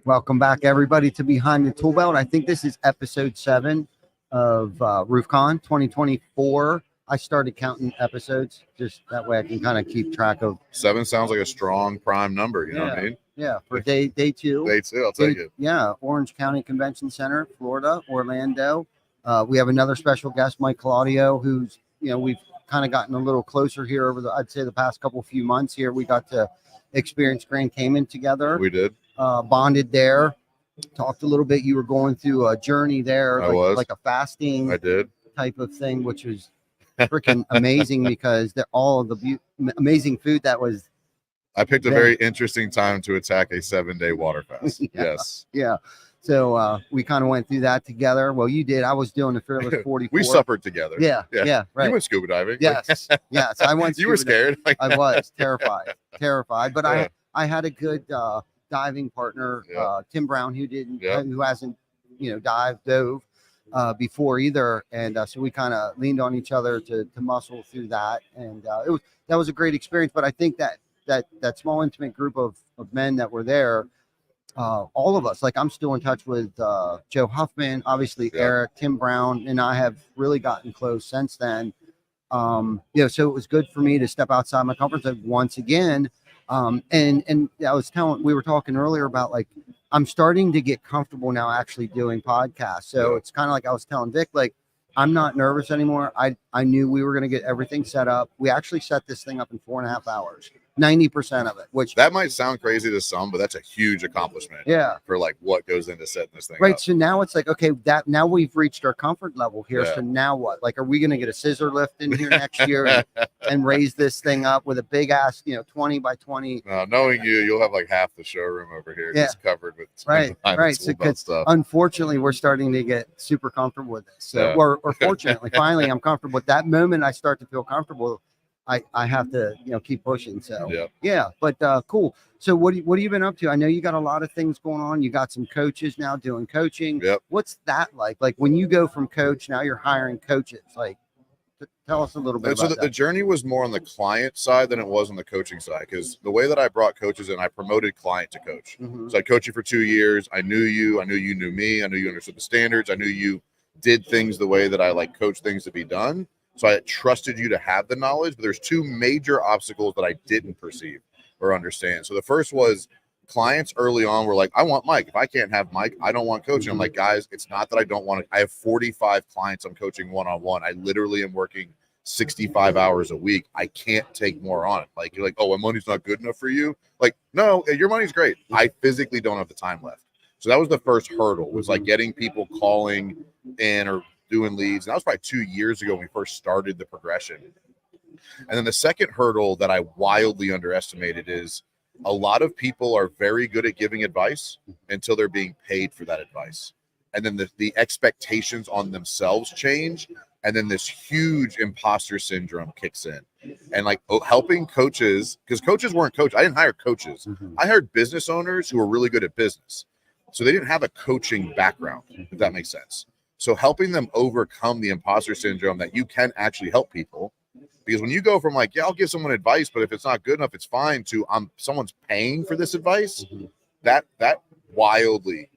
Welcome back, everybody, to Behind the ToolBelt. I think this is episode 7 of RoofCon 2024. I started counting episodes just that way I can kind of keep track of. 7 sounds like a strong prime number. You know what I mean? Yeah, for day 2. Day 2, I'll take it. Yeah, Orange County Convention Center, Florida, Orlando. We have another special guest, Mike Claudio, who's, we've kind of gotten a little closer here over I'd say the past few months here. We got to experience Grand Cayman together. We did. Bonded there, talked a little bit. You were going through a journey there, like a fasting type of thing, which was freaking amazing because all of the amazing food that was. I picked a very interesting time to attack a 7-day water fast. Yes. Yeah. So we kind of went through that together. Well, you did. I was doing the Fearless 44. We suffered together. Yeah. Right. You went scuba diving. Yes. I went. You were scared. I was terrified. But I had a good diving partner, Tim Brown, who hasn't dove before either, and so we kind of leaned on each other to muscle through that, and that was a great experience. But I think that small intimate group of men that were there, all of us, like I'm still in touch with Joe Huffman, obviously Eric, Tim Brown, and I have really gotten close since then. So it was good for me to step outside my comfort zone once again. And we were talking earlier about, like, I'm starting to get comfortable now actually doing podcasts. So it's kind of like I was telling Vic, like, I'm not nervous anymore. I knew we were going to get everything set up. We actually set this thing up in 4.5 hours, 90% of it, which that might sound crazy to some, but that's a huge accomplishment. Yeah. For like what goes into setting this thing right up. So now it's like, okay, now we've reached our comfort level here. So now what? Like, are we going to get a scissor lift in here next year and raise this thing up with a big ass 20 by 20? Knowing you'll have like half the showroom over here just covered with right so stuff. Unfortunately, we're starting to get super comfortable with this, so or fortunately finally I'm comfortable. At that moment I start to feel comfortable, I have to keep pushing. So but cool. So what have you been up to? I know you got a lot of things going on. You got some coaches now doing coaching. What's that like when you go from coach, now you're hiring coaches? Like, tell us a little bit about that. The journey was more on the client side than it was on the coaching side, because the way that I brought coaches in, I promoted client to coach. So I coached you for 2 years. I knew you knew me, I knew you understood the standards, I knew you did things the way that I like coach things to be done. So I trusted you to have the knowledge, but there's 2 major obstacles that I didn't perceive or understand. So the first was clients early on were like, I want Mike. If I can't have Mike, I don't want coaching. I'm like, guys, it's not that I don't want to. I have 45 clients I'm coaching one-on-one. I literally am working 65 hours a week. I can't take more on it. Like, you're like, oh, my money's not good enough for you. Like, no, your money's great. I physically don't have the time left. So that was the first hurdle, was like getting people calling in or doing leads. And that was probably 2 years ago when we first started the progression. And then the second hurdle that I wildly underestimated is a lot of people are very good at giving advice until they're being paid for that advice. And then the expectations on themselves change. And then this huge imposter syndrome kicks in. And like helping coaches, because coaches weren't coaches. I didn't hire coaches. I hired business owners who were really good at business. So they didn't have a coaching background, if that makes sense. So helping them overcome the imposter syndrome that you can actually help people. Because when you go from like, I'll give someone advice, but if it's not good enough, it's fine, to someone's paying for this advice, that wildly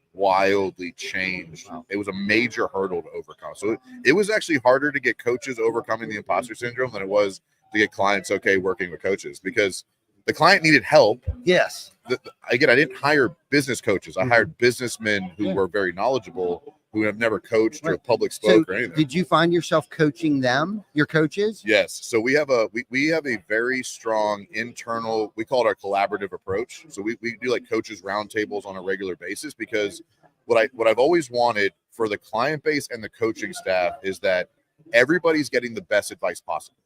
changed. It was a major hurdle to overcome. So it was actually harder to get coaches overcoming the imposter syndrome than it was to get clients working with coaches, because the client needed help. Yes. Again, I didn't hire business coaches. I hired businessmen who were very knowledgeable, who have never coached or public spoke or anything. Did you find yourself coaching them, your coaches? Yes. So we have a very strong internal, we call it our collaborative approach. So we do like coaches roundtables on a regular basis, because what I've always wanted for the client base and the coaching staff is that everybody's getting the best advice possible.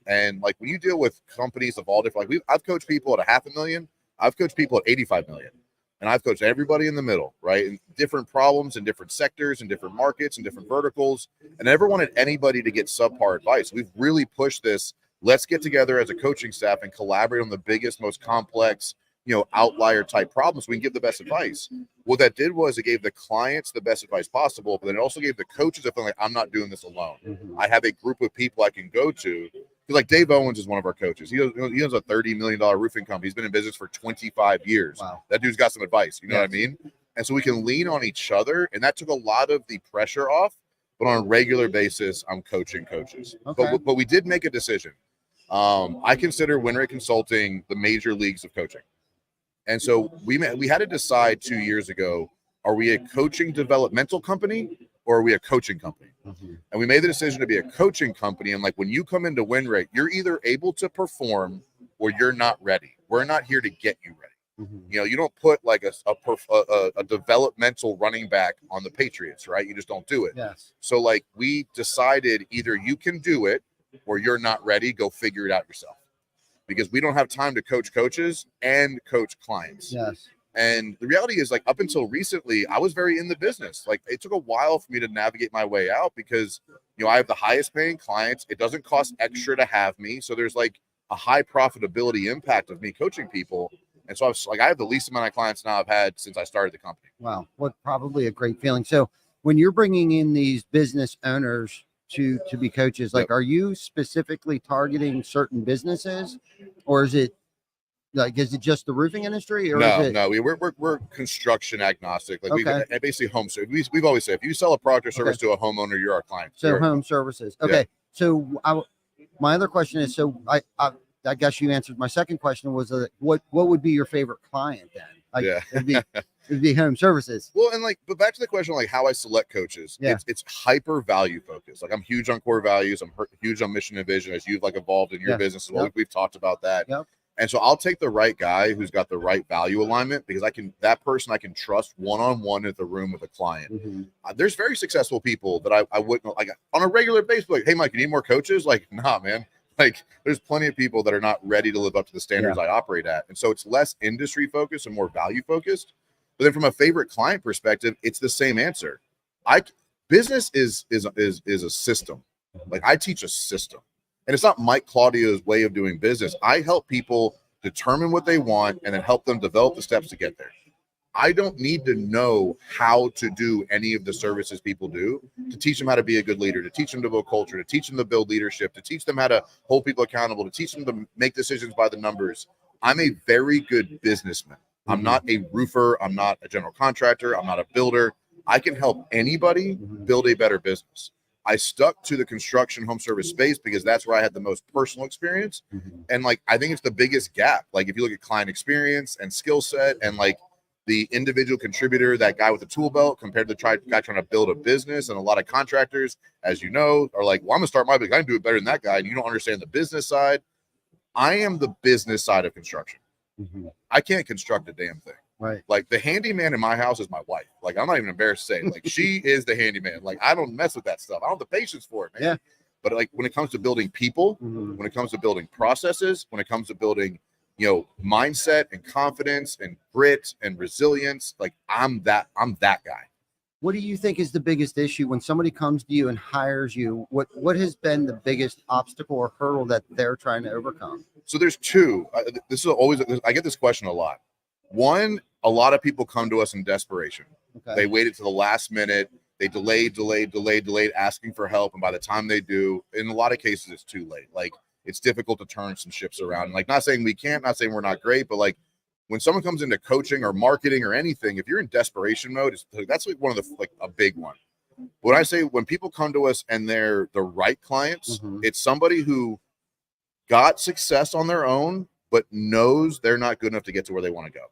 And like when you deal with companies of all different, like I've coached people at $500,000, I've coached people at 85 million. And I've coached everybody in the middle, right? And different problems in different sectors and different markets and different verticals. And I never wanted anybody to get subpar advice. We've really pushed this. Let's get together as a coaching staff and collaborate on the biggest, most complex, outlier type problems. So we can give the best advice. What that did was it gave the clients the best advice possible, but then it also gave the coaches a feeling like, I'm not doing this alone. I have a group of people I can go to. Like Dave Owens is one of our coaches. He owns a $30 million roofing company. He's been in business for 25 years. Wow. That dude's got some advice. You know what I mean? And so we can lean on each other. And that took a lot of the pressure off. But on a regular basis, I'm coaching coaches. Okay. But we did make a decision. I consider Win Rate Consulting the major leagues of coaching. And so we had to decide 2 years ago, are we a coaching developmental company or are we a coaching company? Mm-hmm. And we made the decision to be a coaching company. And like when you come into Win Rate, you're either able to perform or you're not ready. We're not here to get you ready. Mm-hmm. You know, you don't put like a developmental running back on the Patriots, right? You just don't do it. Yes. So like we decided either you can do it or you're not ready. Go figure it out yourself, because we don't have time to coach coaches and coach clients. Yes. And the reality is, like, up until recently, I was very in the business. Like, it took a while for me to navigate my way out because, you know, I have the highest paying clients. It doesn't cost extra to have me. So there's like a high profitability impact of me coaching people. And so I was like, I have the least amount of clients now I've had since I started the company. Wow. What probably a great feeling. So when you're bringing in these business owners to be coaches, like, are you specifically targeting certain businesses, or is it just the roofing industry, or we're construction agnostic. Like, we basically home service. We've always said, if you sell a product or service to a homeowner, you're our client. So home services. Okay. Yeah. So my other question is, so I guess you answered my second question, was what would be your favorite client then? Like, it'd be home services. Well, and but back to the question, like how I select coaches. Yeah. It's hyper value focused. Like, I'm huge on core values. I'm huge on mission and vision, as you've evolved in your business as well. We've talked about that. Yep. And so I'll take the right guy who's got the right value alignment, because that person I can trust one-on-one at the room with a client. Mm-hmm. There's very successful people that I wouldn't, like, on a regular basis, like, hey, Mike, you need more coaches? Like, nah, man. Like, there's plenty of people that are not ready to live up to the standards I operate at. And so it's less industry focused and more value focused. But then from a favorite client perspective, it's the same answer. Business is a system. Like, I teach a system. And it's not Mike Claudio's way of doing business. I help people determine what they want and then help them develop the steps to get there. I don't need to know how to do any of the services people do to teach them how to be a good leader, to teach them to build culture, to teach them to build leadership, to teach them how to hold people accountable, to teach them to make decisions by the numbers. I'm a very good businessman. I'm not a roofer. I'm not a general contractor. I'm not a builder. I can help anybody build a better business. I stuck to the construction home service space because that's where I had the most personal experience. Mm-hmm. And like, I think it's the biggest gap. Like, if you look at client experience and skill set and like the individual contributor, that guy with the tool belt, compared to the guy trying to build a business, and a lot of contractors, as you know, are like, well, I'm gonna start my business. I can do it better than that guy. And you don't understand the business side. I am the business side of construction. Mm-hmm. I can't construct a damn thing. Right. Like, the handyman in my house is my wife. Like, I'm not even embarrassed to say it. Like, she is the handyman. Like, I don't mess with that stuff. I don't have the patience for it, man. Yeah. But like, when it comes to building people, when it comes to building processes, when it comes to building, you know, mindset and confidence and grit and resilience, like, I'm that guy. What do you think is the biggest issue when somebody comes to you and hires you? What has been the biggest obstacle or hurdle that they're trying to overcome? So there's two. This is always, I get this question a lot. One, a lot of people come to us in desperation. Okay. They waited to the last minute. They delayed, asking for help. And by the time they do, in a lot of cases, it's too late. Like, it's difficult to turn some ships around. Like, not saying we can't, not saying we're not great, but like, when someone comes into coaching or marketing or anything, if you're in desperation mode, that's like one of the, like, a big one. When I say, when people come to us and they're the right clients, it's somebody who got success on their own, but knows they're not good enough to get to where they want to go.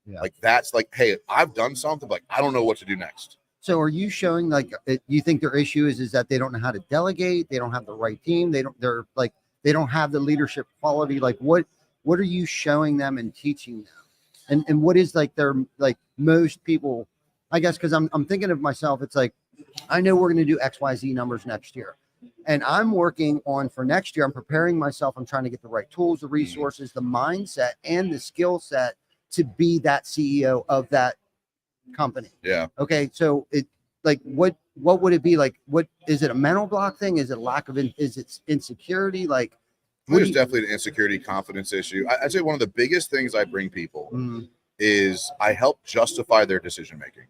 Yeah. Like, that's like, hey, I've done something, like, I don't know what to do next. So are you showing, like, you think their issue is that they don't know how to delegate? They don't have the right team. They don't have the leadership quality. Like, what are you showing them and teaching them? And what is, like, their, like, most people, I guess, because I'm thinking of myself, it's like, I know we're going to do XYZ numbers next year. And I'm working on, for next year, I'm preparing myself. I'm trying to get the right tools, the resources, the mindset, and the skill set to be that CEO of that company. Yeah. Okay. So what would it be like? What is it? A mental block thing? Is it lack of, is it insecurity? Like, there's definitely an insecurity, confidence issue. I'd say one of the biggest things I bring people is I help justify their decision-making,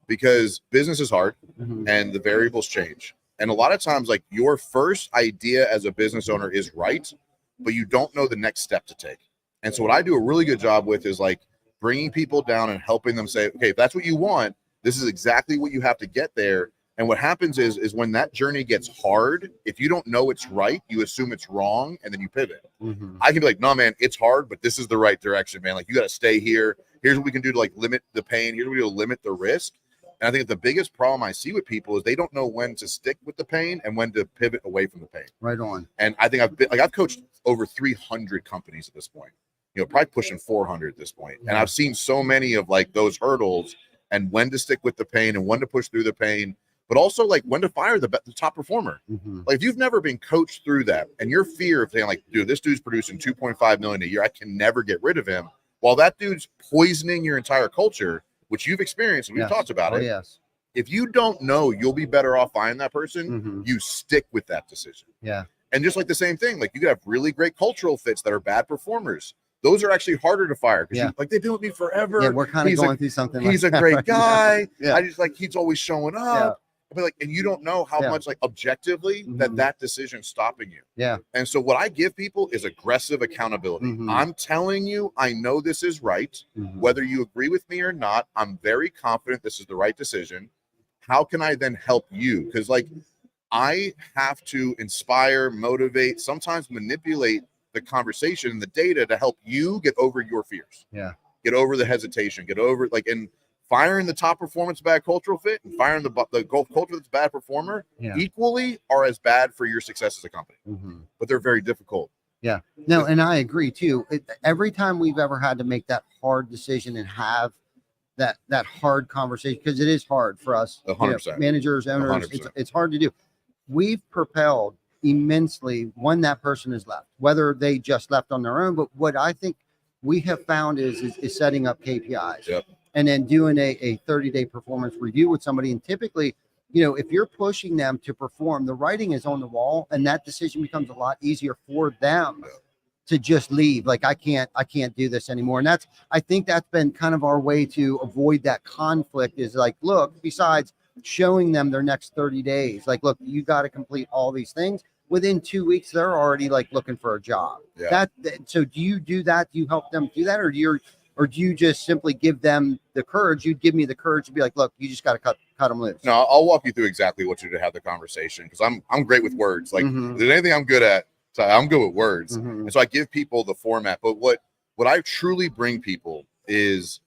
because business is hard and the variables change. And a lot of times, like, your first idea as a business owner is right, but you don't know the next step to take. And so what I do a really good job with is, like, bringing people down and helping them say, okay, if that's what you want, this is exactly what you have to get there. And what happens is when that journey gets hard, if you don't know it's right, you assume it's wrong, and then you pivot. I can be like, no, man, it's hard, but this is the right direction, man. Like, you got to stay here. Here's what we can do to like limit the pain. Here's what we do to limit the risk. And I think the biggest problem I see with people is they don't know when to stick with the pain and when to pivot away from the pain. Right on. And I think I've coached over 300 companies at this point, probably pushing 400 at this point. And I've seen so many of like those hurdles and when to stick with the pain and when to push through the pain, but also like when to fire the top performer. Like, if you've never been coached through that and your fear of saying like, dude, this dude's producing 2.5 million a year, I can never get rid of him. While that dude's poisoning your entire culture, which you've experienced, and we've talked about it. Yes. If you don't know you'll be better off firing that person, you stick with that decision. Yeah. And just like the same thing, like you could have really great cultural fits that are bad performers. Those are actually harder to fire because like they've been with me forever. Yeah, we're kind of going through something. He's like a great guy. Yeah. I just like he's always showing up. But like, and you don't know how much like objectively that decision's stopping you. Yeah. And so what I give people is aggressive accountability. I'm telling you, I know this is right. Whether you agree with me or not, I'm very confident this is the right decision. How can I then help you? Because like I have to inspire, motivate, sometimes manipulate the conversation and the data to help you get over your fears. Yeah. Get over the hesitation, get over like, and firing the top performance bad cultural fit and firing the culture that's bad performer equally are as bad for your success as a company, but they're very difficult. Yeah, no, and I agree too. Every time we've ever had to make that hard decision and have that hard conversation, because it is hard for us, 100%. Managers, owners, it's hard to do. We've propelled immensely when that person is left, whether they just left on their own. But what I think we have found is setting up KPIs. And then doing a 30-day performance review with somebody. And typically, if you're pushing them to perform, the writing is on the wall, and that decision becomes a lot easier for them to just leave. Like, I can't do this anymore. And I think that's been kind of our way to avoid that conflict is like, look, besides showing them their next 30 days, like, look, you got to complete all these things. Within 2 weeks, they're already like looking for a job. So do you do that? Do you help them do that? Or do you just simply give them the courage? You'd give me the courage to be like, look, you just got to cut them loose. No, I'll walk you through exactly what you do to have the conversation, because I'm great with words. Like, if there's anything I'm good at, so I'm good with words. And so I give people the format. But what I truly bring people is,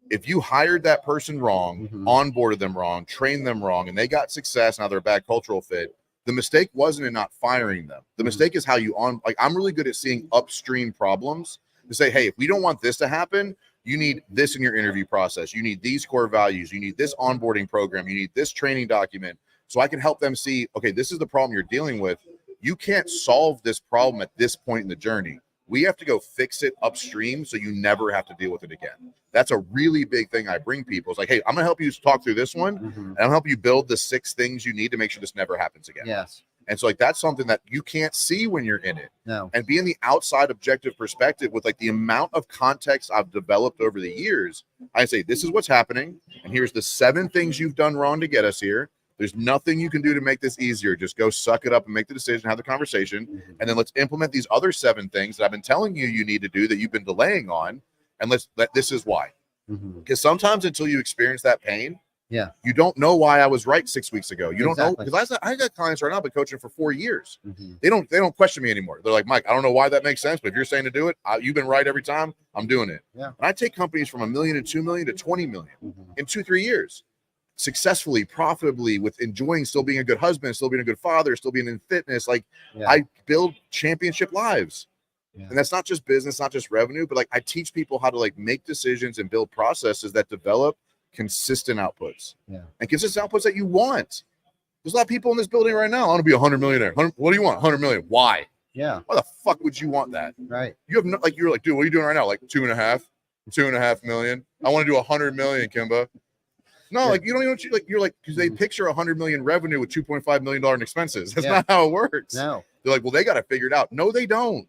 if you hired that person wrong, onboarded them wrong, trained them wrong, and they got success, now they're a bad cultural fit, the mistake wasn't in not firing them. The mistake is how you I'm really good at seeing upstream problems to say, hey, if we don't want this to happen, you need this in your interview process. You need these core values. You need this onboarding program. You need this training document. So I can help them see, okay, this is the problem you're dealing with. You can't solve this problem at this point in the journey. We have to go fix it upstream so you never have to deal with it again. That's a really big thing I bring people. It's like, hey, I'm going to help you talk through this one, and I'll help you build the 6 things you need to make sure this never happens again. Yes. And so like that's something that you can't see when you're in it. No. And being the outside objective perspective with like the amount of context I've developed over the years, I say, this is what's happening. And here's the 7 things you've done wrong to get us here. There's nothing you can do to make this easier. Just go suck it up and make the decision, have the conversation. And then let's implement these other 7 things that I've been telling you need to do that you've been delaying on. And this is why. Because sometimes until you experience that pain, you don't know why I was right 6 weeks ago. You don't know, because I got clients right now, I've been coaching for 4 years. They don't question me anymore. They're like, Mike, I don't know why that makes sense, but if you're saying to do it, you've been right every time. I'm doing it. And I take companies from $1 million to $2 million to 20 million in 2-3 years, successfully, profitably, with enjoying still being a good husband, still being a good father, still being in fitness. Like I build championship lives. And that's not just business, not just revenue, but like I teach people how to like make decisions and build processes that develop consistent outputs and consistent outputs that you want. There's a lot of people in this building right now. I want to be 100 millionaire. What do you want? 100 million. Why? Why the fuck would you want that? Right. You have no, like, you're like, dude, what are you doing right now? Like 2.5 million. I want to do 100 million, Kimba. No, like you don't even like, you're like, because they picture 100 million revenue with $2.5 million in expenses. That's not how it works. No. They're like, well, they got to figure it out. No, they don't.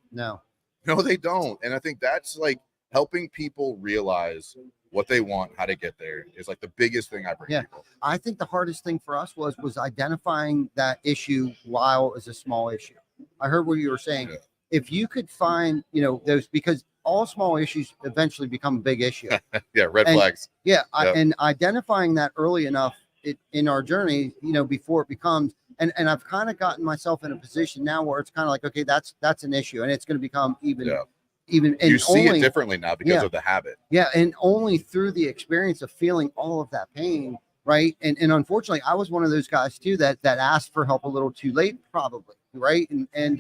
No, they don't. And I think that's like helping people realize what they want, how to get there is like the biggest thing I bring people. I think the hardest thing for us was identifying that issue while it was a small issue. I heard what you were saying. If you could find, those, because all small issues eventually become a big issue. Yeah, red flags. Yeah, and identifying that early enough in our journey, before it becomes, and I've kind of gotten myself in a position now where it's kind of like, okay, that's an issue, and it's going to become even. And you see it differently now because of the habit. Yeah, and only through the experience of feeling all of that pain, right? And unfortunately, I was one of those guys too that asked for help a little too late, probably, right? And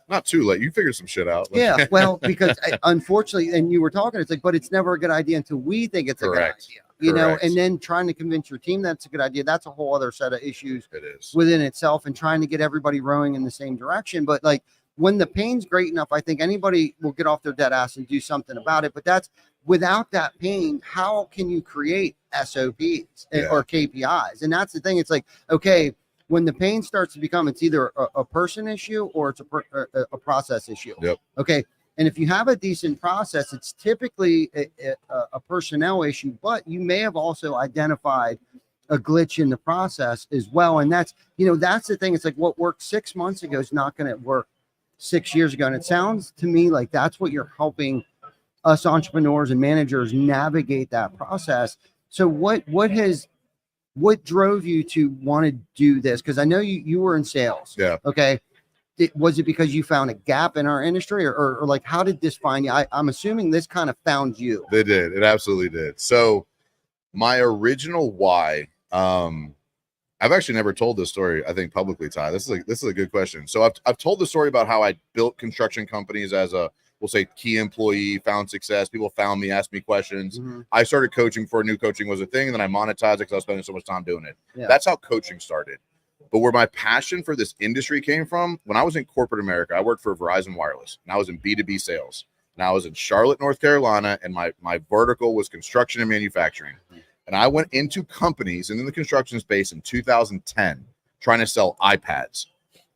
not too late. You figured some shit out. Yeah, well, because unfortunately, and you were talking, it's like, but it's never a good idea until we think it's a good idea, and then trying to convince your team that's a good idea. That's a whole other set of issues within itself, and trying to get everybody rowing in the same direction. But like, when the pain's great enough, I think anybody will get off their dead ass and do something about it. But that's, without that pain, how can you create SOPs or KPIs? And that's the thing. It's like, okay, when the pain starts to become, it's either a person issue or it's a process issue. Okay. And if you have a decent process, it's typically a personnel issue, but you may have also identified a glitch in the process as well. And that's, that's the thing. It's like, what worked 6 months ago is not going to work 6 years ago. And it sounds to me like that's what you're helping us entrepreneurs and managers navigate that process. So what drove you to want to do this? Because I know you were in sales. Yeah. Okay. Was it because you found a gap in our industry, or like, how did this find you? I'm assuming this kind of found you. It did. It absolutely did. So my original why, I've actually never told this story, I think, publicly, Ty. This is a good question. So I've told the story about how I built construction companies as a, we'll say, key employee, found success. People found me, asked me questions. I started coaching before new coaching was a thing, and then I monetized it because I was spending so much time doing it. That's how coaching started. But where my passion for this industry came from, when I was in corporate America, I worked for Verizon Wireless, and I was in B2B sales. And I was in Charlotte, North Carolina, and my vertical was construction and manufacturing. And I went into companies in the construction space in 2010 trying to sell iPads.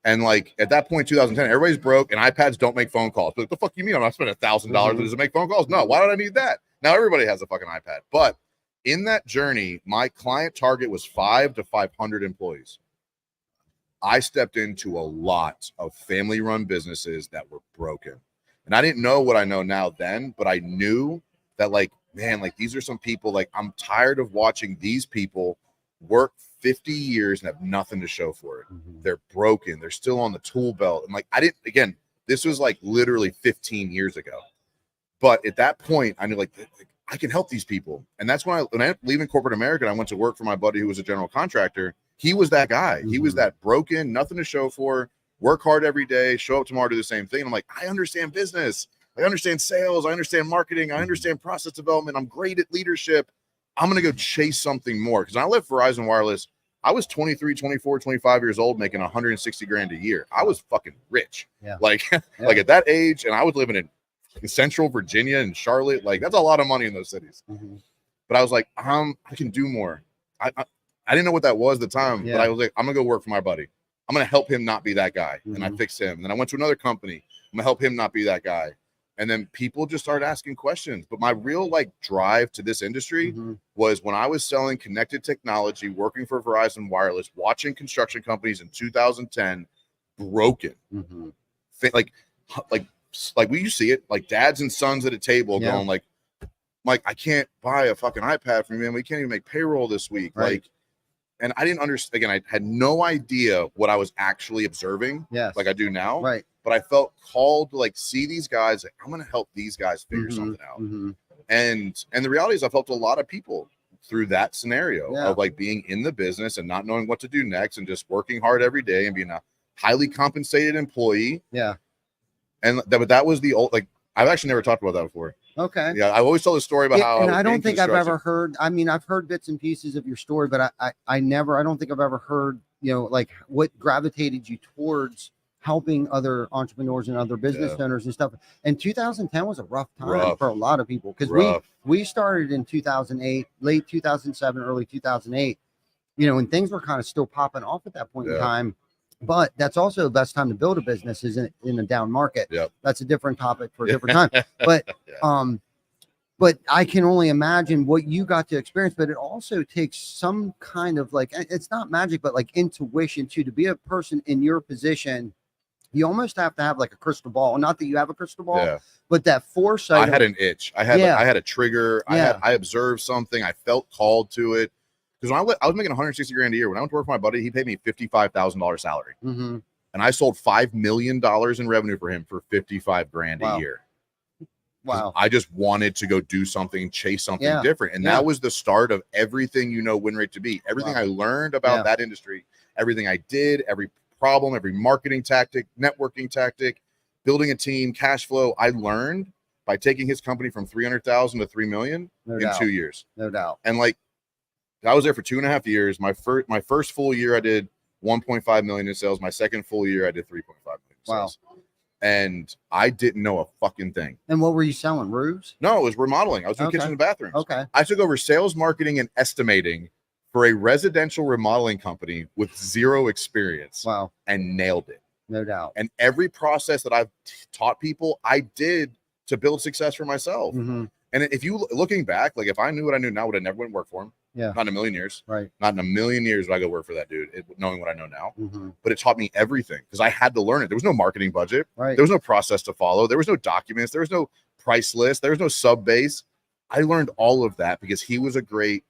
And like at that point, 2010, everybody's broke and iPads don't make phone calls. But the fuck you mean? I'm not spending $1,000 to make phone calls? No, why did I need that? Now everybody has a fucking iPad. But in that journey, my client target was 5 to 500 employees. I stepped into a lot of family-run businesses that were broken. And I didn't know what I know now then, but I knew that, like, man, like, these are some people, like, I'm tired of watching these people work 50 years and have nothing to show for it. They're broken. They're still on the tool belt. And like, again, this was like literally 15 years ago. But at that point, I knew like I can help these people. And that's when I leaving corporate America, I went to work for my buddy who was a general contractor. He was that guy. He was that broken, nothing to show for, work hard every day, show up tomorrow, do the same thing. I'm like, I understand business. I understand sales. I understand marketing. I understand process development. I'm great at leadership. I'm going to go chase something more. Because when I left Verizon Wireless, I was 23, 24, 25 years old, making 160 grand a year. I was fucking rich. Like at that age, and I was living in Central Virginia and Charlotte. Like, that's a lot of money in those cities. But I was like, I can do more. I didn't know what that was at the time, but I was like, I'm going to go work for my buddy. I'm going to help him not be that guy. And I fixed him. And then I went to another company. I'm going to help him not be that guy. And then people just started asking questions. But my real like drive to this industry was when I was selling connected technology, working for Verizon Wireless, watching construction companies in 2010 broken. Like when you see it, like dads and sons at a table going like, Mike, I can't buy a fucking iPad from you, man. We can't even make payroll this week. Like, and I didn't understand. Again, I had no idea what I was actually observing, like I do now. But I felt called to like see these guys. Like, I'm going to help these guys figure something out. And the reality is, I've helped a lot of people through that scenario of like being in the business and not knowing what to do next, and just working hard every day and being a highly compensated employee. And that was the old, like, I've actually never talked about that before. I always tell the story about how. And I don't think I've ever heard. I mean, I've heard bits and pieces of your story, but I don't think I've ever heard, like what gravitated you towards helping other entrepreneurs and other business owners and stuff. And 2010 was a rough time for a lot of people, because we started in 2008, late 2007, early 2008, and things were kind of still popping off at that point in time. But that's also the best time to build a business, is in a down market. That's a different topic for a different time. But I can only imagine what you got to experience. But it also takes some kind of like, it's not magic, but like intuition too, to be a person in your position you almost have to have like a crystal ball. Not that you have a crystal ball, Yeah. but that foresight. I had an itch. I had a trigger. Yeah. I observed something. I felt called to it. Because when I was making 160 grand a year, when I went to work for my buddy, he paid me $55,000 salary. Mm-hmm. And I sold $5 million in revenue for him for 55 grand a year. Wow. I just wanted to go do something, chase something different. And that was the start of everything win rate to be. Everything I learned about that industry, everything I did, every problem, every marketing tactic, networking tactic, building a team, cash flow, I learned by taking his company from 300,000 to 3 million in 2 years. No doubt. And like, I was there for 2.5 years. My first full year, I did 1.5 million in sales. My second full year, I did 3.5 million in sales. And I didn't know a fucking thing. And what were you selling? Roofs? No, it was remodeling. I was doing kitchen and bathrooms. Okay. I took over sales, marketing, and estimating for a residential remodeling company with zero experience. Wow. And nailed it. No doubt. And every process that I've taught people, I did to build success for myself. Mm-hmm. And if you looking back, like if I knew what I knew now, would I never went and work for him? Yeah. Not in a million years. Right. Not in a million years would I go work for that dude, knowing what I know now. Mm-hmm. But it taught me everything because I had to learn it. There was no marketing budget. Right. There was no process to follow. There was no documents. There was no price list. There was no sub base. I learned all of that because he was a great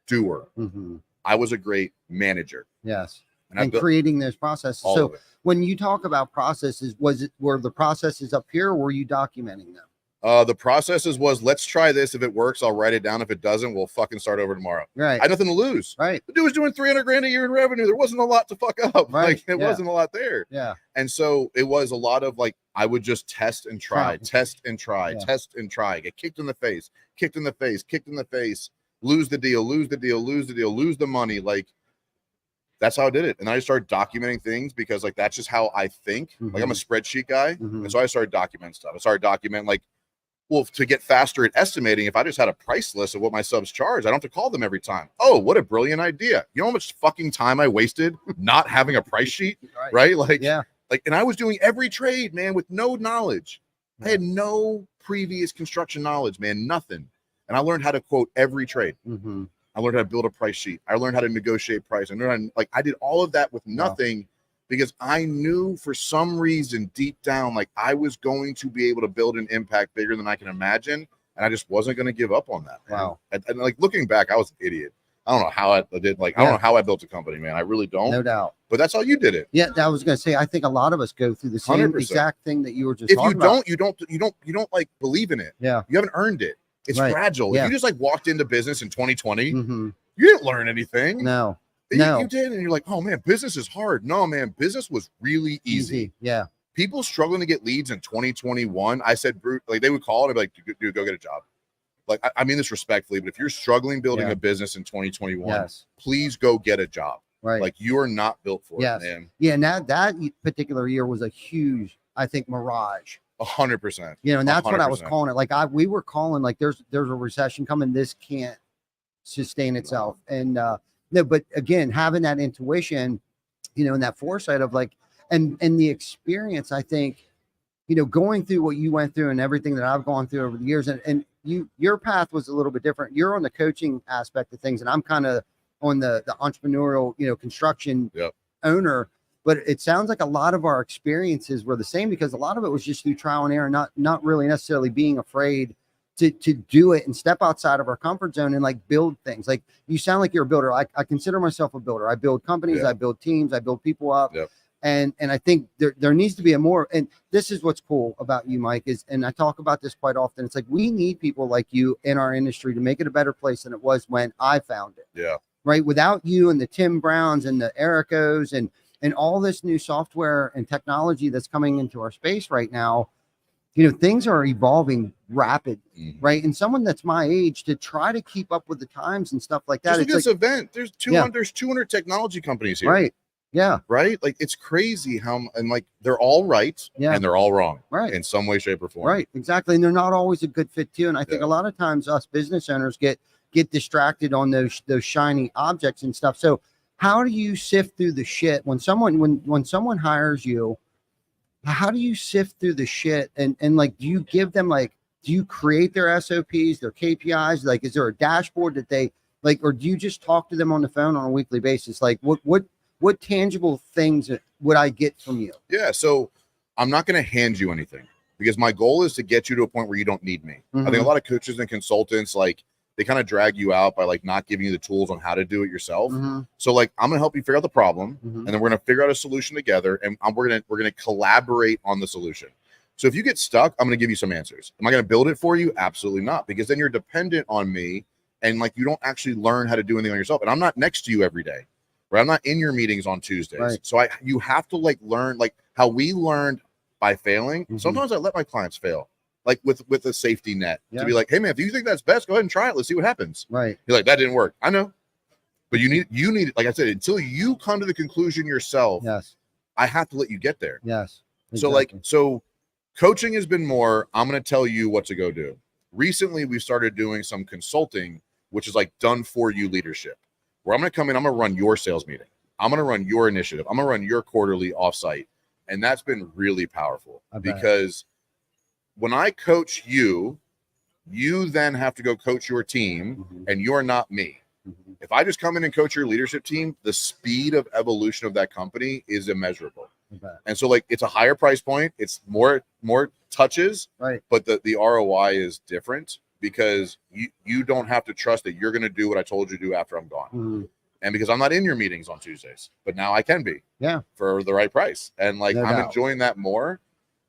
doer. Mm-hmm. I was a great manager. Yes. And creating those processes. So when you talk about processes, were the processes up here or were you documenting them? The processes was, let's try this. If it works, I'll write it down. If it doesn't, we'll fucking start over tomorrow. Right. I had nothing to lose. Right. The dude was doing 300 grand a year in revenue. There wasn't a lot to fuck up. Right. Like it wasn't a lot there. Yeah. And so it was a lot of like, I would just test and try, test and try, test and try, get kicked in the face, kicked in the face, kicked in the face, lose the deal, lose the deal, lose the deal, lose the money. Like, that's how I did it. And I started documenting things because like, that's just how I think. Mm-hmm. Like I'm a spreadsheet guy. Mm-hmm. And so I started documenting stuff. I started documenting like, well, to get faster at estimating, if I just had a price list of what my subs charge, I don't have to call them every time. Oh, what a brilliant idea. You know how much fucking time I wasted not having a price sheet, right? Like, and I was doing every trade, man, with no knowledge. I had no previous construction knowledge, man, nothing. And I learned how to quote every trade. Mm-hmm. I learned how to build a price sheet. I learned how to negotiate price. I learned I did all of that with nothing. Because I knew for some reason deep down, like I was going to be able to build an impact bigger than I can imagine. And I just wasn't going to give up on that. Man. Wow. And like looking back, I was an idiot. I don't know how I did. Like, I don't know how I built a company, man. I really don't. No doubt. But that's how you did it. Yeah. I was going to say, I think a lot of us go through the same 100%. Exact thing that you were just if talking you don't, about. you don't like believe in it. Yeah. You haven't earned it. It's fragile. Yeah. If you just like walked into business in 2020, mm-hmm. you didn't learn anything. No. You did, and you're like, oh man, business is hard. No, man, business was really easy. Yeah. People struggling to get leads in 2021. I said, like they would call and I'd be like, dude, go get a job. Like, I mean this respectfully, but if you're struggling building a business in 2021, please go get a job. Right. Like you are not built for it, man. Yeah. And that particular year was a huge, I think, mirage. 100%. You know, and that's 100%. What I was calling it. Like we were calling like there's a recession coming. This can't sustain itself. And no, but again, having that intuition, you know, and that foresight of like, and the experience, I think, you know, going through what you went through and everything that I've gone through over the years, and your path was a little bit different. You're on the coaching aspect of things, and I'm kind of on the entrepreneurial, you know, construction owner. But it sounds like a lot of our experiences were the same because a lot of it was just through trial and error, not really necessarily being afraid to do it and step outside of our comfort zone and like build things. Like you sound like you're a builder. I consider myself a builder. I build companies, I build teams, I build people up. And I think there needs to be a more, and this is what's cool about you, Mike, is, and I talk about this quite often. It's like, we need people like you in our industry to make it a better place than it was when I found it. Yeah. Right. Without you and the Tim Browns and the Ericos and all this new software and technology that's coming into our space right now, you know, things are evolving rapidly, right? And someone that's my age to try to keep up with the times and stuff like that. Just look at this event. There's 200 technology companies here. Right. Yeah. Right. Like it's crazy how, and like they're all right and they're all wrong. Right. In some way, shape, or form. Right. Exactly. And they're not always a good fit too. And I think a lot of times us business owners get distracted on those shiny objects and stuff. So how do you sift through the shit when someone hires you? How do you sift through the shit and like, do you give them like, do you create their SOPs, their KPIs? Like, is there a dashboard that they like, or do you just talk to them on the phone on a weekly basis? Like what tangible things would I get from you? Yeah. So I'm not going to hand you anything because my goal is to get you to a point where you don't need me. I think a lot of coaches and consultants, like, they kind of drag you out by like not giving you the tools on how to do it yourself. So like, I'm going to help you figure out the problem, and then we're going to figure out a solution together, and we're going to collaborate on the solution. So if you get stuck, I'm going to give you some answers. Am I going to build it for you? Absolutely not, because then you're dependent on me, and like, you don't actually learn how to do anything on yourself. And I'm not next to you every day, right? I'm not in your meetings on Tuesdays. Right. So you have to like learn, like how we learned by failing. Sometimes I let my clients fail, like with a safety net, to be like, hey man, if you think that's best, go ahead and try it. Let's see what happens. Right. You're like, that didn't work. I know, but you need, like I said, until you come to the conclusion yourself. Yes. I have to let you get there. Yes. Exactly. So coaching has been more, I'm going to tell you what to go do. Recently, we've started doing some consulting, which is like done for you leadership, where I'm going to come in, I'm going to run your sales meeting. I'm going to run your initiative. I'm going to run your quarterly offsite. And that's been really powerful, because when I coach you, you then have to go coach your team, and you're not me. If I just come in and coach your leadership team, the speed of evolution of that company is immeasurable. And so like, it's a higher price point. It's more touches, right? But the ROI is different, because you don't have to trust that you're going to do what I told you to do after I'm gone. And because I'm not in your meetings on Tuesdays, but now I can be, for the right price. And like, I'm enjoying that more.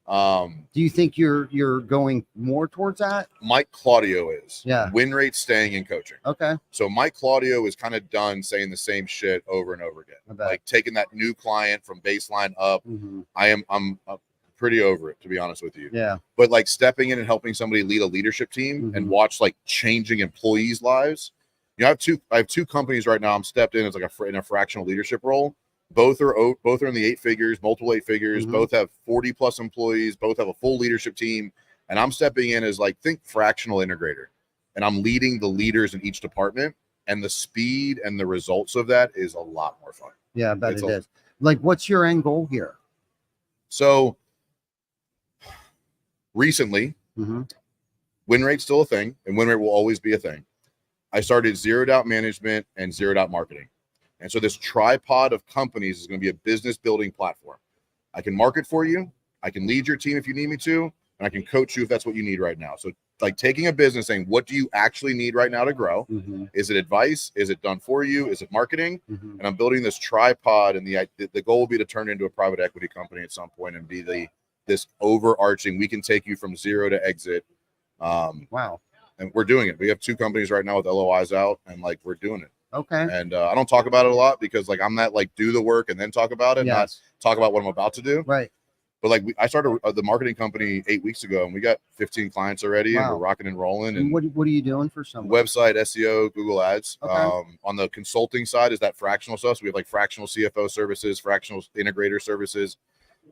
Do you think you're going more towards that? Mike Claudio is. Yeah. Win rate staying in coaching. Okay. So Mike Claudio is kind of done saying the same shit over and over again. Like taking that new client from baseline up. I'm pretty over it, to be honest with you. Yeah. But like stepping in and helping somebody lead a leadership team and watch like changing employees' lives. You know, I have two companies right now. I'm stepped in as like in a fractional leadership role. Both are in the 8 figures, multiple 8 figures. Both have 40 plus employees. Both have a full leadership team. And I'm stepping in as like, think fractional integrator. And I'm leading the leaders in each department. And the speed and the results of that is a lot more fun. Yeah, I bet it is. Like, what's your end goal here? So recently, win rate's still a thing, and win rate will always be a thing. I started zeroed out management and zeroed out marketing. And so this tripod of companies is going to be a business building platform. I can market for you. I can lead your team if you need me to, and I can coach you if that's what you need right now. So like taking a business saying, what do you actually need right now to grow? Is it advice? Is it done for you? Is it marketing? And I'm building this tripod, and the goal will be to turn it into a private equity company at some point and be this overarching, we can take you from zero to exit. Wow. And we're doing it. We have 2 companies right now with LOIs out, and like, we're doing it. Okay. And I don't talk about it a lot, because like, I'm not like do the work and then talk about it, not talk about what I'm about to do. Right. But like, I started the marketing company 8 weeks ago, and we got 15 clients already, and we're rocking and rolling. And what are you doing for some website, SEO, Google Ads? Okay. On the consulting side is that fractional stuff. So we have like fractional CFO services, fractional integrator services.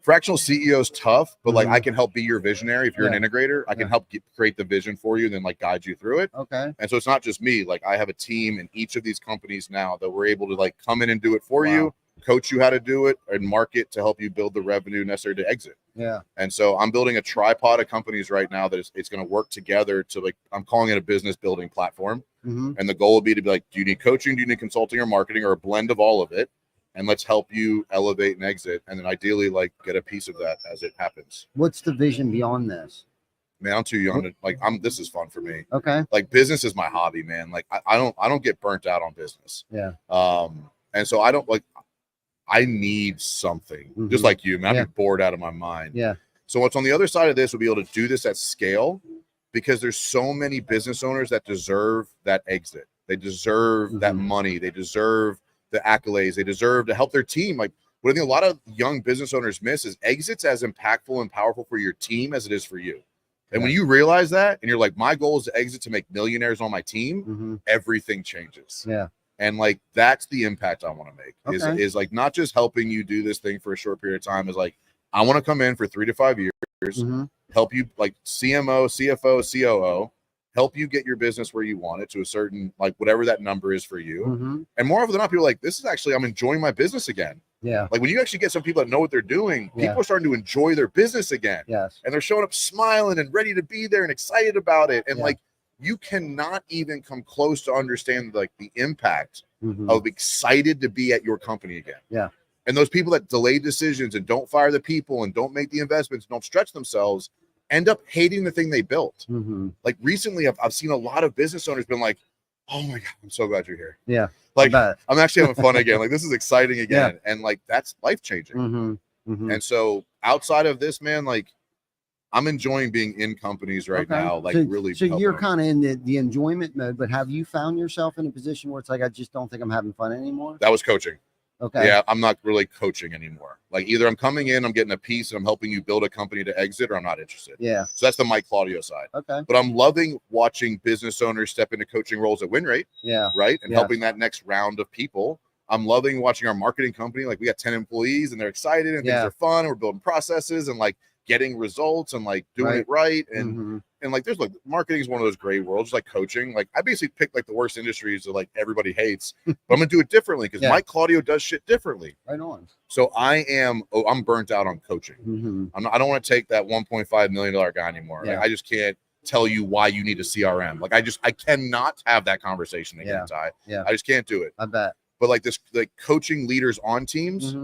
Fractional CEO is tough, but like, I can help be your visionary. If you're an integrator, I can help create the vision for you, and then like guide you through it. Okay. And so it's not just me. Like, I have a team in each of these companies now that we're able to like come in and do it for you, coach you how to do it, and market to help you build the revenue necessary to exit. Yeah. And so I'm building a tripod of companies right now that it's going to work together to like, I'm calling it a business building platform. And the goal would be to be like, do you need coaching? Do you need consulting or marketing, or a blend of all of it? And let's help you elevate and exit, and then ideally like get a piece of that as it happens. What's the vision beyond this? Man, I'm too young to like, this is fun for me. Okay. Like, business is my hobby, man. Like, I don't get burnt out on business. Yeah. And so I need something just like you, man. I'm bored out of my mind. Yeah. So what's on the other side of this will be able to do this at scale, because there's so many business owners that deserve that exit. They deserve that money. They deserve the accolades. They deserve to help their team. Like, what I think a lot of young business owners miss is exits as impactful and powerful for your team as it is for you. And when you realize that, and you're like, my goal is to exit to make millionaires on my team, everything changes. Yeah. And like, that's the impact I want to make is like, not just helping you do this thing for a short period of time, is like, I want to come in for 3 to 5 years, help you like CMO, CFO, COO, help you get your business where you want it to a certain, like, whatever that number is for you. And more often than not, people are like, this is actually, I'm enjoying my business again. Yeah. Like, when you actually get some people that know what they're doing, people are starting to enjoy their business again. Yes. And they're showing up smiling and ready to be there and excited about it. And like, you cannot even come close to understand like the impact of excited to be at your company again. Yeah. And those people that delay decisions and don't fire the people and don't make the investments, don't stretch themselves, end up hating the thing they built. Like recently, I've seen a lot of business owners been like, oh my God, I'm so glad you're here. Yeah. Like I'm actually having fun again. Like this is exciting again. Yeah. And like, that's life-changing. And so outside of this, man, like I'm enjoying being in companies right now. Like really. So you're kind of in the enjoyment mode, but have you found yourself in a position where it's like, I just don't think I'm having fun anymore? That was coaching. Okay. Yeah, I'm not really coaching anymore. Like either I'm coming in, I'm getting a piece and I'm helping you build a company to exit, or I'm not interested. Yeah. So that's the Mike Claudio side. Okay. But I'm loving watching business owners step into coaching roles at WinRate. Yeah. Right. And helping that next round of people. I'm loving watching our marketing company. Like we got 10 employees and they're excited and things are fun. And we're building processes and like getting results and like doing it right. And and like there's like marketing is one of those gray worlds, like coaching. Like I basically picked like the worst industries that like everybody hates, but I'm gonna do it differently because Mike Claudio does shit differently. Right on. So I'm burnt out on coaching. I don't want to take that $1.5 million guy anymore. Like I just can't tell you why you need a CRM. Like I cannot have that conversation again, Ty. Yeah. I just can't do it. I bet. But like this, like coaching leaders on teams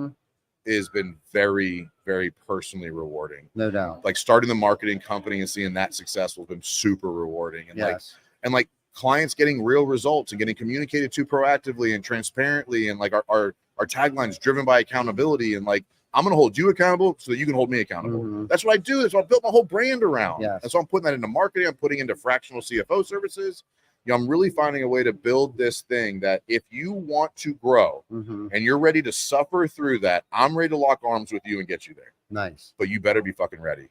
has been very, very personally rewarding. No doubt. Like starting the marketing company and seeing that successful has been super rewarding. And like clients getting real results and getting communicated to proactively and transparently. And like our tagline is driven by accountability. And like, I'm going to hold you accountable so that you can hold me accountable. That's what I do. That's what I built my whole brand around. And so I'm putting that into marketing. I'm putting into fractional CFO services. You know, I'm really finding a way to build this thing that if you want to grow and you're ready to suffer through that, I'm ready to lock arms with you and get you there. Nice. But you better be fucking ready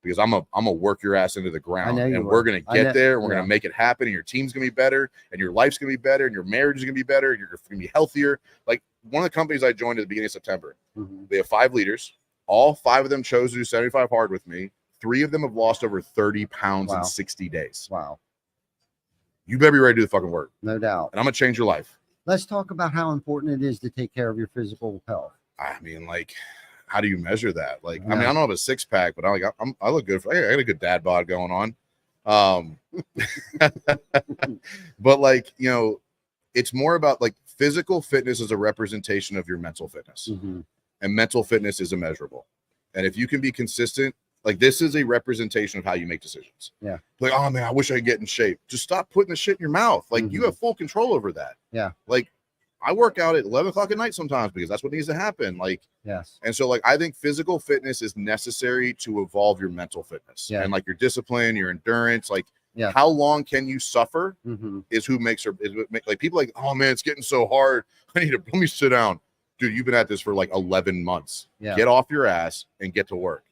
because I'm gonna work your ass into the ground and we're going to get there and we're going to make it happen and your team's going to be better and your life's going to be better and your marriage is going to be better and you're going to be healthier. Like one of the companies I joined at the beginning of September, they have 5 leaders. All 5 of them chose to do 75 hard with me. 3 of them have lost over 30 pounds in 60 days. Wow. You better be ready to do the fucking work. No doubt. And I'm going to change your life. Let's talk about how important it is to take care of your physical health. I mean, like, how do you measure that? Like, I mean, I don't have a 6-pack, but I look good. I got a good dad bod going on. But like, you know, it's more about like physical fitness is a representation of your mental fitness. And mental fitness is immeasurable. And if you can be consistent, like this is a representation of how you make decisions. Yeah. Like, oh man, I wish I could get in shape. Just stop putting the shit in your mouth. Like you have full control over that. Yeah. Like I work out at 11 o'clock at night sometimes because that's what needs to happen. Like, yes. And so like, I think physical fitness is necessary to evolve your mental fitness and like your discipline, your endurance, like how long can you suffer is who makes her, like people like, oh man, it's getting so hard. Let me sit down. Dude, you've been at this for like 11 months. Get off your ass and get to work.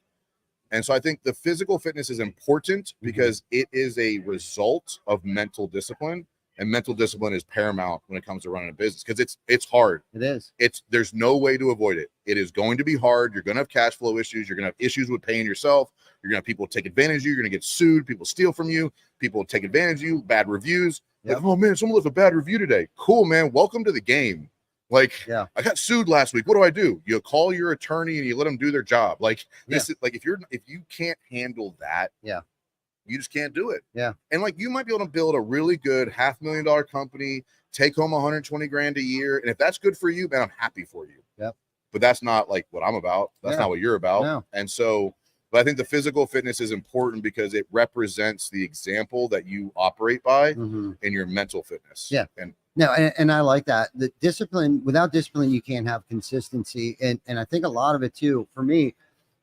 And so I think the physical fitness is important because it is a result of mental discipline, and mental discipline is paramount when it comes to running a business because it's hard. It is. There's no way to avoid it. It is going to be hard. You're going to have cash flow issues. You're going to have issues with paying yourself. You're going to have people take advantage of you. You're going to get sued. People steal from you. People take advantage of you. Bad reviews. Like, oh man, someone left a bad review today. Cool, man. Welcome to the game. Like, I got sued last week. What do? You call your attorney and you let them do their job. Like this is like, if you can't handle that, you just can't do it. Yeah. And like, you might be able to build a really good $500,000 company, take home 120 grand a year. And if that's good for you, man, I'm happy for you. Yep. But that's not like what I'm about. That's not what you're about. No. And so, but I think the physical fitness is important because it represents the example that you operate by in your mental fitness. Yeah. And I like that. The discipline, without discipline, you can't have consistency. And I think a lot of it too, for me.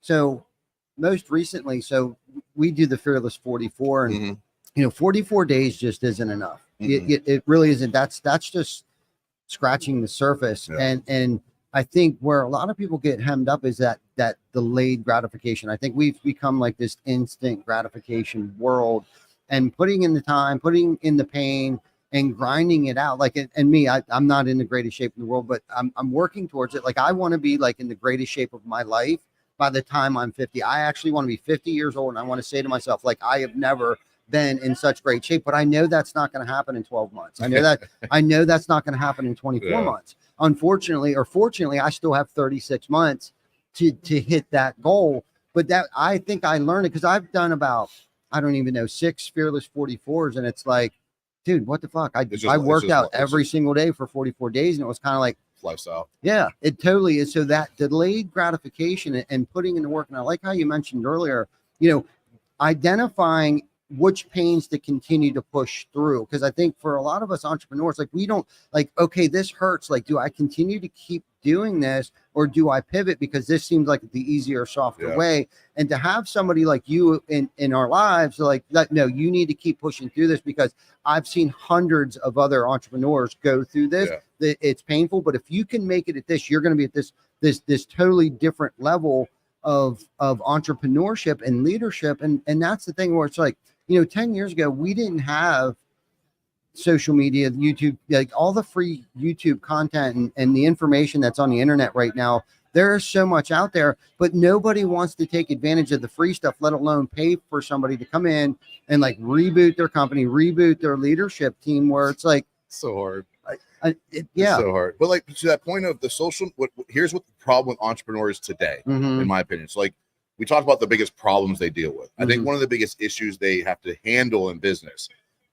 So most recently, so we do the Fearless 44 and, 44 days just isn't enough. It really isn't. That's just scratching the surface. Yeah. And I think where a lot of people get hemmed up is that delayed gratification. I think we've become like this instant gratification world, and putting in the time, putting in the pain, and grinding it out. Like, and me, I'm not in the greatest shape in the world, but I'm working towards it. Like, I want to be like in the greatest shape of my life by the time I'm 50. I actually want to be 50 years old. And I want to say to myself, like, I have never been in such great shape, but I know that's not going to happen in 12 months. I know that's not going to happen in 24 months. Unfortunately, or fortunately, I still have 36 months to hit that goal. But that, I think I learned it because I've done about, I don't even know, 6 Fearless 44s. And it's like, dude, what the fuck? I worked out every single day for 44 days. And it was kind of like, lifestyle. Yeah, it totally is. So that delayed gratification and putting in the work. And I like how you mentioned earlier, identifying which pains to continue to push through. Because I think for a lot of us entrepreneurs, like we don't like, okay, this hurts. Like, do I continue to keep doing this or do I pivot because this seems like the easier, softer way? And to have somebody like you in our lives, like, no, you need to keep pushing through this because I've seen hundreds of other entrepreneurs go through this. It's painful, but if you can make it at this, you're going to be at this totally different level of entrepreneurship and leadership. And that's the thing where it's like, 10 years ago, we didn't have social media, YouTube, like all the free YouTube content and the information that's on the internet right now. There is so much out there, but nobody wants to take advantage of the free stuff, let alone pay for somebody to come in and like reboot their company, reboot their leadership team, where it's like so hard. It's so hard. But like to that point of the social, here's what the problem with entrepreneurs today, in my opinion. So like we talked about the biggest problems they deal with. I think one of the biggest issues they have to handle in business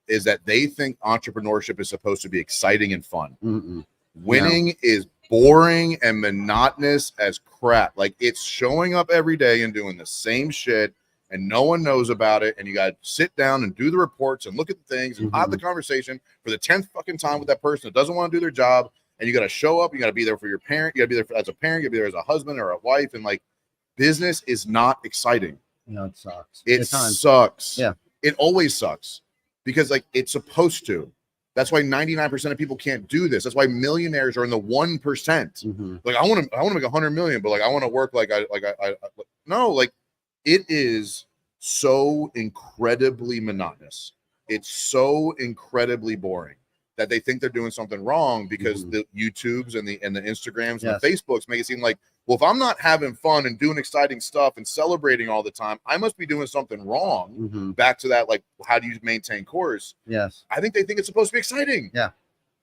is that they think entrepreneurship is supposed to be exciting and fun. Winning is boring and monotonous as crap. Like it's showing up every day and doing the same shit and no one knows about it. And you got to sit down and do the reports and look at the things and have the conversation for the 10th fucking time with that person that doesn't want to do their job. And you got to show up. You got to be there for your parent. You got to be there as a parent. You got to be there as a husband or a wife. And like business is not exciting. No, it sucks. It sucks. Yeah. It always sucks because like it's supposed to. That's why 99% of people can't do this. That's why millionaires are in the 1%. Like I want to make 100 million, but like I want to work like I no, like it is so incredibly monotonous. It's so incredibly boring that they think they're doing something wrong because the YouTubes and the Instagrams and the Facebooks make it seem like, well, if I'm not having fun and doing exciting stuff and celebrating all the time, I must be doing something wrong. Back to that, like, how do you maintain course? Yes. I think they think it's supposed to be exciting. Yeah.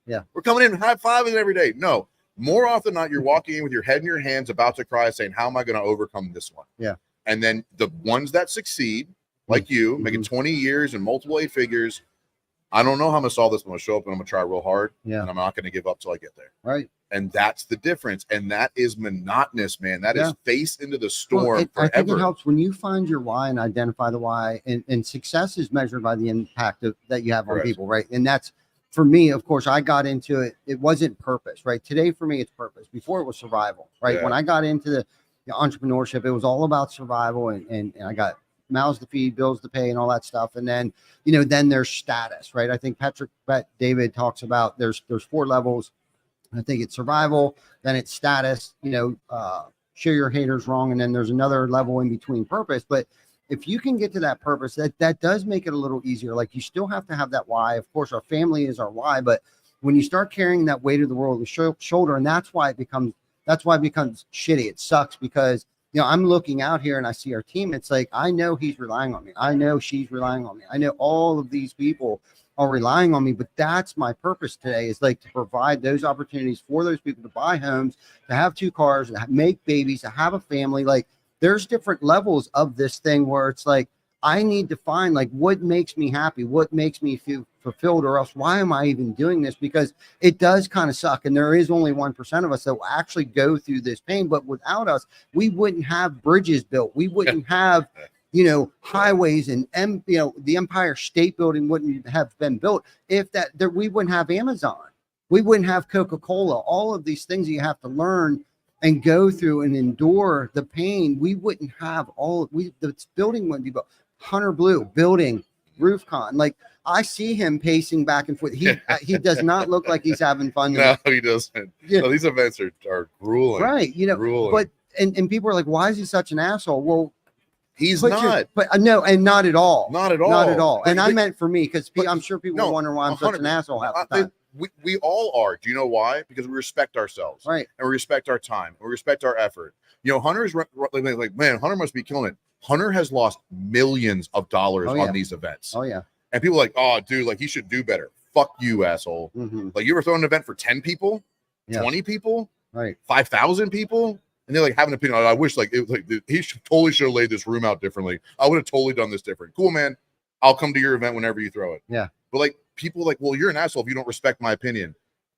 Yeah. We're coming in high-fiving every day. No, more often than not, you're walking in with your head in your hands, about to cry, saying, how am I going to overcome this one? Yeah. And then the ones that succeed, like you, making 20 years and multiple 8 figures, I don't know how I'm going to solve this. I'm going to show up and I'm going to try real hard. Yeah. And I'm not going to give up till I get there. Right. And that's the difference. And that is monotonous, man. That is face into the storm forever. I think it helps when you find your why and identify the why. And success is measured by the impact that you have on people, right? And that's, for me, of course, I got into it. It wasn't purpose, right? Today, for me, it's purpose. Before, it was survival, right? Yeah. When I got into the entrepreneurship, it was all about survival. And I got mouths to feed, bills to pay, and all that stuff. And then, then there's status, right? I think David talks about there's 4 levels. I think it's survival, then it's status, show your haters wrong. And then there's another level in between, purpose. But if you can get to that purpose, that does make it a little easier. Like you still have to have that why. Of course, our family is our why, but when you start carrying that weight of the world on your shoulder, and that's why it becomes shitty. It sucks because, I'm looking out here and I see our team. It's like, I know he's relying on me. I know she's relying on me. I know all of these people are relying on me, but that's my purpose today, is like to provide those opportunities for those people to buy homes, to have 2 cars, to make babies, to have a family. Like there's different levels of this thing where it's like, I need to find like what makes me happy, what makes me feel fulfilled, or else why am I even doing this? Because it does kind of suck. And there is only 1% of us that will actually go through this pain. But without us, we wouldn't have bridges built. We wouldn't have, highways and, the Empire State Building wouldn't have been built if we wouldn't have Amazon. We wouldn't have Coca-Cola. All of these things you have to learn and go through and endure the pain. We wouldn't have this building wouldn't be built. Hunter Blue building, RoofCon. Like I see him pacing back and forth. He does not look like he's having fun. No, he doesn't. Yeah. No, these events are grueling. Right. Grueling. But and people are like, why is he such an asshole? Well, he's not. No, and not at all. Not at all. Not at all. And I meant for me, because I'm sure people wonder why I'm such an asshole half the time. We all are. Do you know why? Because we respect ourselves. Right. And we respect our time. And we respect our effort. Hunter's like, man, Hunter must be killing it. Hunter has lost millions of dollars on these events. Oh, yeah. And people are like, oh, dude, like he should do better. Fuck you, asshole. Like you ever throw an event for 10 people, 20 people, 5,000 people? And they like have an opinion. I wish like he totally should have laid this room out differently. I would have totally done this different. Cool, man. I'll come to your event whenever you throw it. Yeah. But like people like, well, you're an asshole if you don't respect my opinion.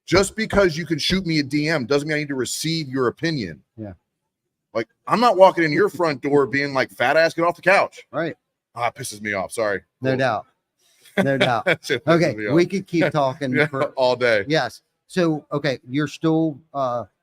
just because you can shoot me a DM doesn't mean I need to receive your opinion. Yeah. Like, I'm not walking in your front door being like, fat ass, get off the couch. Right. It pisses me off. Sorry. No doubt. No doubt. Okay. We could keep talking for all day. Yes. So, okay. You're still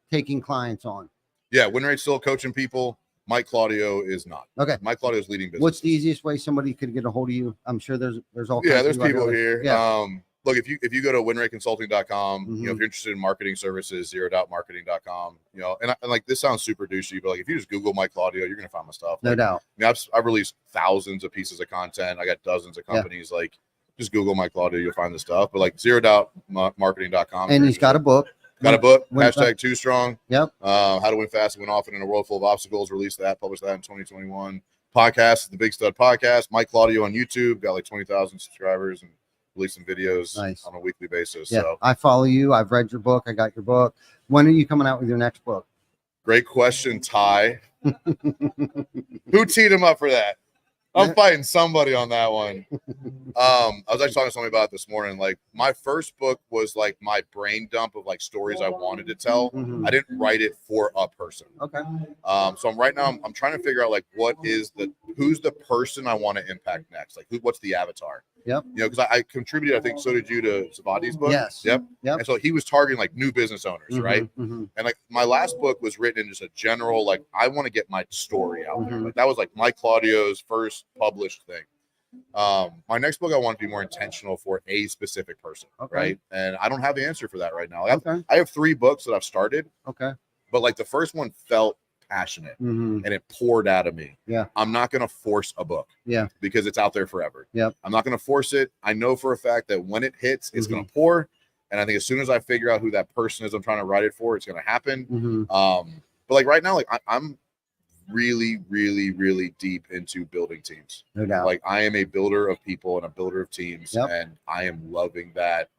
taking clients on. Yeah. Win rate's still coaching people. Mike Claudio is not. Okay. Mike Claudio is leading business. What's the easiest way somebody could get a hold of you? I'm sure there's all kinds there's people here. Yeah. Look, if you go to winrateconsulting.com, if you're interested in marketing services, zerodoubtmarketing.com, and like, this sounds super douchey, but like, if you just Google Mike Claudio, you're going to find my stuff. No doubt. I've released thousands of pieces of content. I got dozens of companies. Like, just Google Mike Claudio, you'll find the stuff. But like, zerodoubtmarketing.com. And he's got a book. Got a book, hashtag Too Strong. Yep. How to win fast and win often in a world full of obstacles. Released that, published that in 2021. Podcast, the Big Stud Podcast. Mike Claudio on YouTube, got like 20,000 subscribers and release some videos on a weekly basis. Yeah, so I follow you. I've read your book. I got your book. When are you coming out with your next book? Great question, Ty. Who teed him up for that? I'm fighting somebody on that one. I was actually talking to somebody about it this morning. Like, my first book was like my brain dump of like stories I wanted to tell. I didn't write it for a person. Okay. So I'm trying to figure out like who's the person I want to impact next. Like, what's the avatar? Yep. Because I contributed, I think so did you, to Savati's book. Yes. Yep. And so he was targeting like new business owners, right? And like, my last book was written in just a general, like, I want to get my story out there. Like, that was like Mike Claudio's first published thing. My next book, I want to be more intentional for a specific person, right? And I don't have the answer for that right now. I have 3 books that I've started. Okay. But like, the first one felt passionate and it poured out of me. Yeah. I'm not going to force a book. Yeah. Because it's out there forever. Yep. I'm not going to force it. I know for a fact that when it hits, it's going to pour. And I think as soon as I figure out who that person is I'm trying to write it for, it's going to happen. But like, right now, like, I'm really, really, really deep into building teams. No doubt. Like, I am a builder of people and a builder of teams. And I am loving that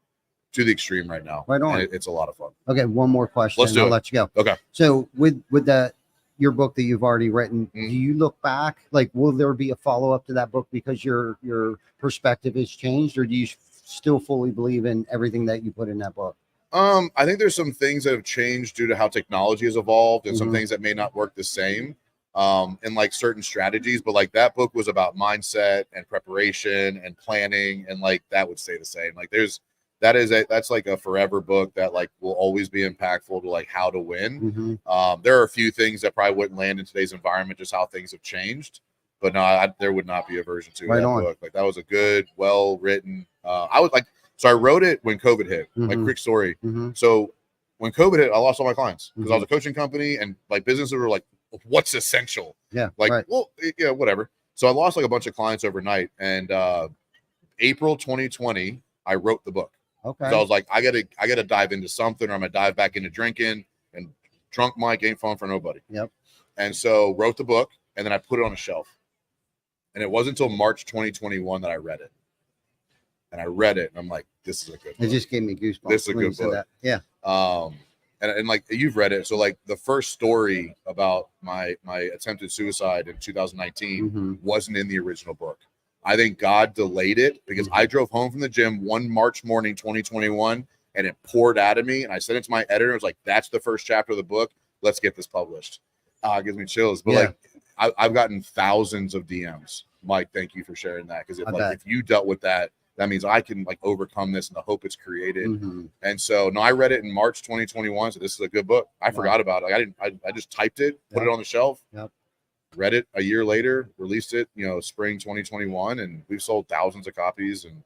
to the extreme right now. Right on. And it's a lot of fun. Okay. One more question. Let's do I'll it. let you go. Okay. So with your book that you've already written, do you look back? Like, will there be a follow-up to that book because your perspective has changed, or do you still fully believe in everything that you put in that book? I think there's some things that have changed due to how technology has evolved, and some things that may not work the same in like certain strategies. But like, that book was about mindset and preparation and planning, and like, that would stay the same. Like, that's like a forever book that like will always be impactful to like how to win. There are a few things that probably wouldn't land in today's environment, just how things have changed. But no, there would not be a version 2 of that book. Like, that was a good, well-written. So I wrote it when COVID hit. Like, quick story. So when COVID hit, I lost all my clients because I was a coaching company, and like, businesses were like, what's essential? Yeah. Like, well, yeah, whatever. So I lost like a bunch of clients overnight. And April 2020, I wrote the book. Okay. So I was like, I gotta dive into something, or I'm gonna dive back into drinking, and drunk Mike ain't fun for nobody. Yep. And so wrote the book, and then I put it on a shelf. And it wasn't until March 2021 that I read it. And I read it, and I'm like, this is a good book. It just gave me goosebumps. This is a good book. Yeah. And like, you've read it. So like, the first story about my attempted suicide in 2019 wasn't in the original book. I think God delayed it because I drove home from the gym one March morning, 2021, and it poured out of me. And I sent it to my editor. I was like, that's the first chapter of the book. Let's get this published. It gives me chills. But like, I've gotten thousands of DMs. Mike, thank you for sharing that. Because if you dealt with that, that means I can like overcome this and the hope it's created. And so, no, I read it in March 2021. So this is a good book. I forgot about it. Like, I just typed it, put it on the shelf. Read it a year later, released it, spring 2021, and we've sold thousands of copies. And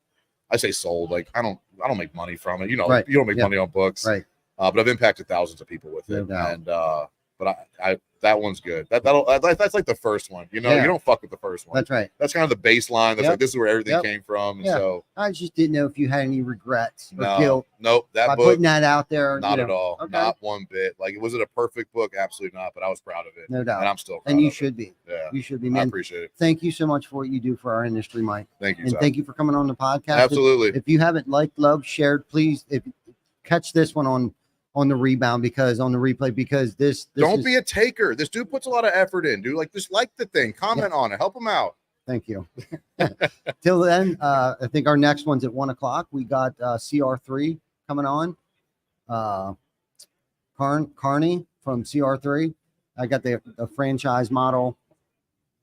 I say sold, like, I don't make money from it. You don't make money on books, right? But I've impacted thousands of people with it. And but I that one's good. That's like the first one. You don't fuck with the first one. That's right. That's kind of the baseline. That's like, this is where everything came from. And so I just didn't know if you had any regrets or guilt. Nope. That by book, putting that out there. Not at all. Okay. Not one bit. Like, was it a perfect book? Absolutely not. But I was proud of it. No doubt. And I'm still proud and you of should it. be. Yeah. You should be, man. I appreciate it. Thank you so much for what you do for our industry, Mike. Thank you. And thank you for coming on the podcast. Absolutely. If you haven't liked, loved, shared, please catch this one on the rebound, because on the replay, because this don't be a taker. This dude puts a lot of effort in, dude. Like, just like the thing, comment on it, help him out. Thank you. Till then, I think our next one's at 1:00. We got CR3 coming on. Carney from CR3. I got the franchise model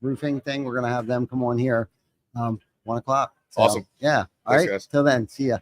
roofing thing. We're gonna have them come on here 1 o'clock. So, Awesome. Yeah. All Thanks, right. guys. Till then, see ya.